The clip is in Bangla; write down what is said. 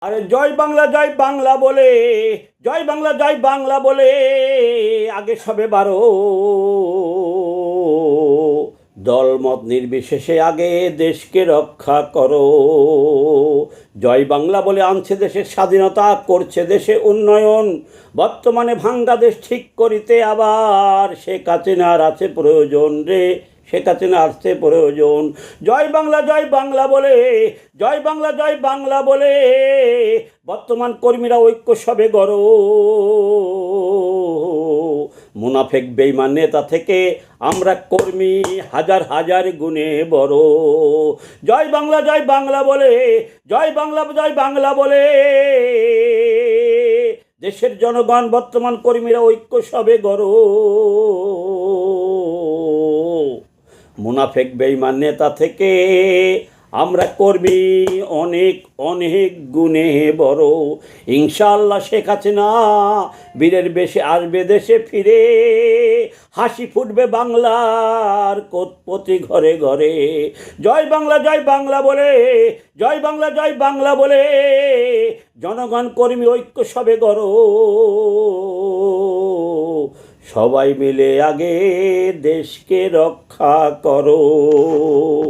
আরে জয় বাংলা বলে, জয় বাংলা বলে আগে সবে বারো, দলমত নির্বিশেষে আগে দেশকে রক্ষা করো। জয় বাংলা বলে আনছে দেশের স্বাধীনতা, করছে দেশে উন্নয়ন, বর্তমানে ভাঙ্গা দেশ ঠিক করিতে আবার শেখ হাসিনার আছে প্রয়োজন রে, শেখ হাসিনা আসছে প্রয়োজন। জয় বাংলা বলে, জয় বাংলা বলে বর্তমান কর্মীরা ঐক্য সবে গড়, মুনাফেক বেঈমান নেতা থেকে আমরা কর্মী হাজার হাজার গুণে বড়। জয় বাংলা বলে, জয় বাংলা বলে দেশের জনগণ বর্তমান কর্মীরা ঐক্য সবে গড়, মুনাফেক বেঈমান নেতা থেকে আমরা কর্মী অনেক অনেক গুণে বড়। ইনশাআল্লাহ শেখ হাসিনা বীরের বেশে আসবে দেশে ফিরে, হাসি ফুটবে বাংলার প্রতি ঘরে ঘরে। জয় বাংলা বলে, জয় বাংলা বলে জনগণ কর্মী ঐক্য সবে গড়, সবাই মিলে আগে দেশকে রক্ষা করো।